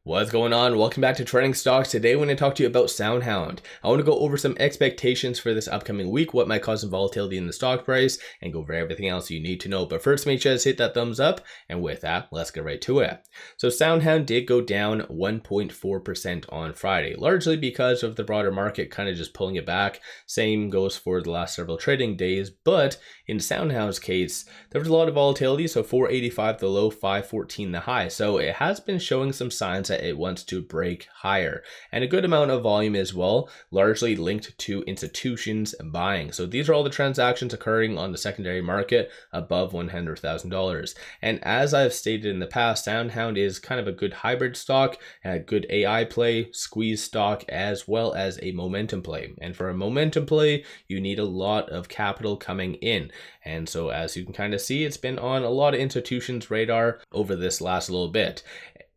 What's going on? Welcome back to Trending Stocks. Today we're going to talk to you about SoundHound. I want to go over some expectations for this upcoming week, what might cause some volatility in the stock price, and go over everything else you need to know. But first, make sure to hit that thumbs up, and with that, let's get right to it. So SoundHound did go down 1.4% on Friday, largely because of the broader market kind of just pulling it back. Same goes for the last several trading days, but in SoundHound's case, there was a lot of volatility, so 485 the low, 514 the high. So it has been showing some signs that it wants to break higher, and a good amount of volume as well, largely linked to institutions buying. So these are all the transactions occurring on the secondary market above $100,000. And as I've stated in the past, SoundHound is kind of a good hybrid stock, a good AI play, squeeze stock, as well as a momentum play. And for a momentum play, you need a lot of capital coming in. And so as you can kind of see, it's been on a lot of institutions' radar over this last little bit,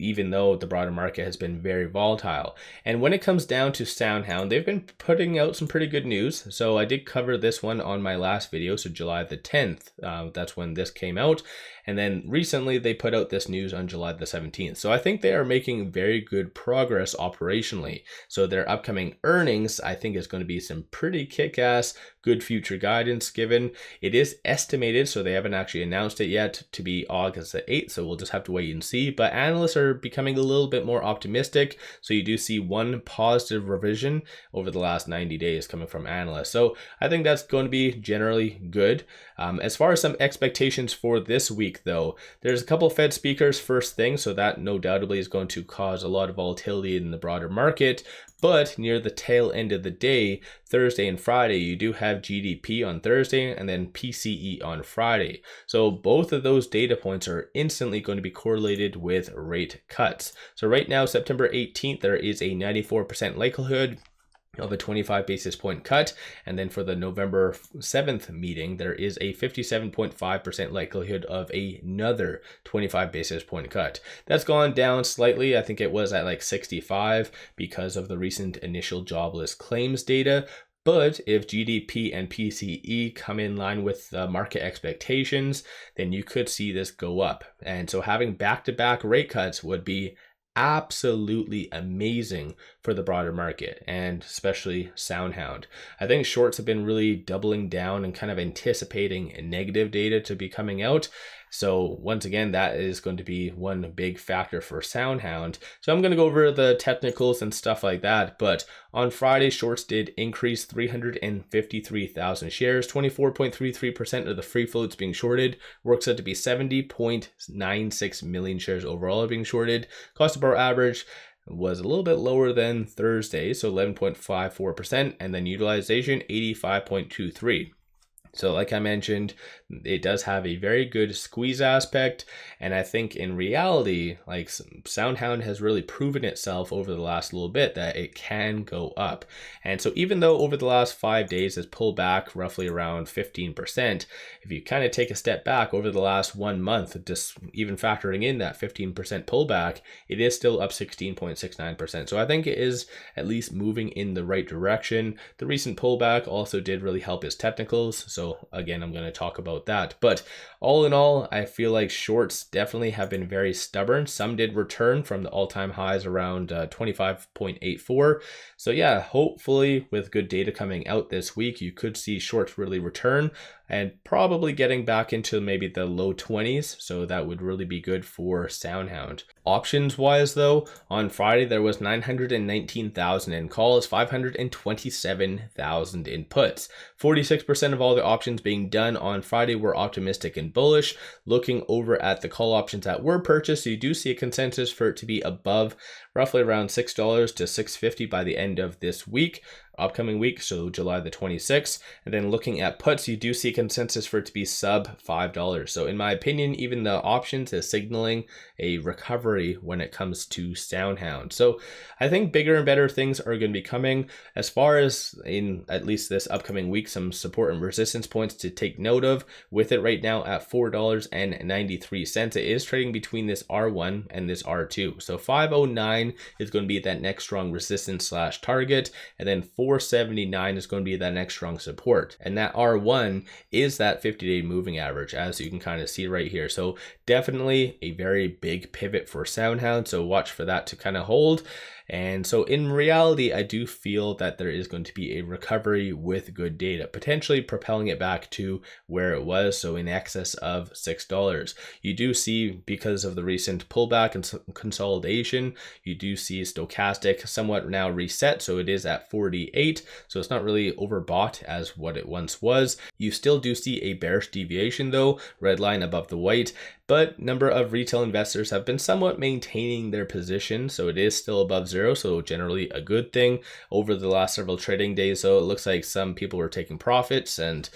even though the broader market has been very volatile. And when it comes down to SoundHound, they've been putting out some pretty good news. So I did cover this one on my last video, so July the 10th, that's when this came out. And then recently they put out this news on July the 17th. So I think they are making very good progress operationally. So their upcoming earnings, I think, is going to be some pretty kick-ass, good future guidance given. It is estimated, so they haven't actually announced it yet, to be August the 8th. So we'll just have to wait and see. But analysts are becoming a little bit more optimistic. So you do see one positive revision over the last 90 days coming from analysts. So I think that's going to be generally good. As far as some expectations for this week, though, there's a couple Fed speakers first thing, so that no doubtably is going to cause a lot of volatility in the broader market. But near the tail end of the day, Thursday and Friday, you do have GDP on Thursday and then PCE on Friday. So both of those data points are instantly going to be correlated with rate cuts. So right now, September 18th, there is a 94% likelihood of a 25 basis point cut, and then for the November 7th meeting, there is a 57.5% likelihood of another 25 basis point cut. That's gone down slightly. I think it was at like 65 because of the recent initial jobless claims data. But if GDP and PCE come in line with market expectations, then you could see this go up. And so having back-to-back rate cuts would be absolutely amazing for the broader market, and especially SoundHound. I think shorts have been really doubling down and kind of anticipating negative data to be coming out. So once again, that is going to be one big factor for SoundHound. So I'm going to go over the technicals and stuff like that. But on Friday, shorts did increase 353,000 shares. 24.33% of the free floats being shorted. Works out to be 70.96 million shares overall are being shorted. Cost of bar average was a little bit lower than Thursday, so 11.54%. And then utilization, 85.23%. So like I mentioned, it does have a very good squeeze aspect, and I think in reality, like, SoundHound has really proven itself over the last little bit that it can go up. And so even though over the last 5 days it's pulled back roughly around 15%, if you kind of take a step back over the last 1 month, just even factoring in that 15% pullback, it is still up 16.69%. So I think it is at least moving in the right direction. The recent pullback also did really help its technicals. So again, I'm going to talk about that. But all in all, I feel like shorts definitely have been very stubborn. Some did return from the all-time highs around 25.84. So yeah, hopefully with good data coming out this week, you could see shorts really return and probably getting back into maybe the low 20s. So that would really be good for SoundHound. Options wise though, on Friday there was 919,000 in calls, 527,000 in puts. 46% of all the options being done on Friday were optimistic and bullish. Looking over at the call options that were purchased, you do see a consensus for it to be above roughly around $6 to $6.50 by the end of this week. Upcoming week, so July the 26th. And then looking at puts, you do see consensus for it to be sub $5. So in my opinion, even the options is signaling a recovery when it comes to SoundHound. So I think bigger and better things are going to be coming. As far as in at least this upcoming week, some support and resistance points to take note of. With it right now at $4.93, it is trading between this R1 and this R2. So 509 is going to be that next strong resistance slash target, and then 479 is going to be that next strong support, and that R1 is that 50-day moving average, as you can kind of see right here. So definitely a very big pivot for SoundHound, so watch for that to kind of hold. And so in reality, I do feel that there is going to be a recovery with good data, potentially propelling it back to where it was, so in excess of $6. You do see, because of the recent pullback and consolidation, you do see stochastic somewhat now reset, so it is at 48, so it's not really overbought as what it once was. You still do see a bearish deviation though, red line above the white, but number of retail investors have been somewhat maintaining their position, so it is still above zero, so generally a good thing over the last several trading days. So it looks like some people were taking profits, and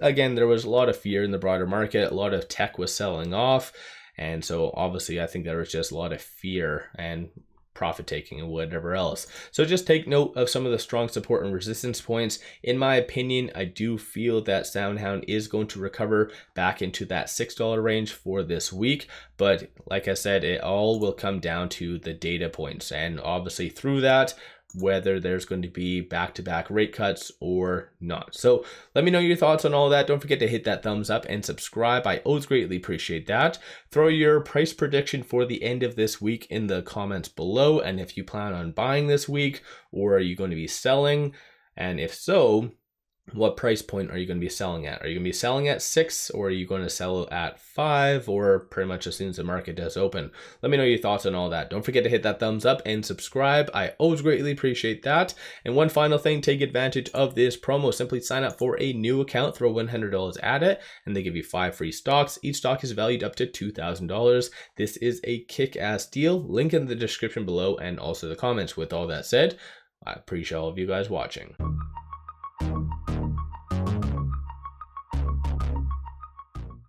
again, there was a lot of fear in the broader market, a lot of tech was selling off, and so obviously I think there was just a lot of fear and profit taking and whatever else. So just take note of some of the strong support and resistance points. In my opinion, I do feel that SoundHound is going to recover back into that $6 range for this week, but like I said, it all will come down to the data points, and obviously through that, whether there's going to be back-to-back rate cuts or not. So let me know your thoughts on all that. Don't forget to hit that thumbs up and subscribe. I always greatly appreciate that. Throw your price prediction for the end of this week in the comments below, and if you plan on buying this week, or are you going to be selling, and if so, what price point are you going to be selling at? Are you going to be selling at 6, or are you going to sell at 5, or pretty much as soon as the market does open? Let me know your thoughts on all that. Don't forget to hit that thumbs up and subscribe. I always greatly appreciate that. And one final thing, take advantage of this promo. Simply sign up for a new account, throw $100 at it, and they give you 5 free stocks. Each stock is valued up to $2,000. This is a kick-ass deal. Link in the description below and also the comments. With all that said, I appreciate all of you guys watching.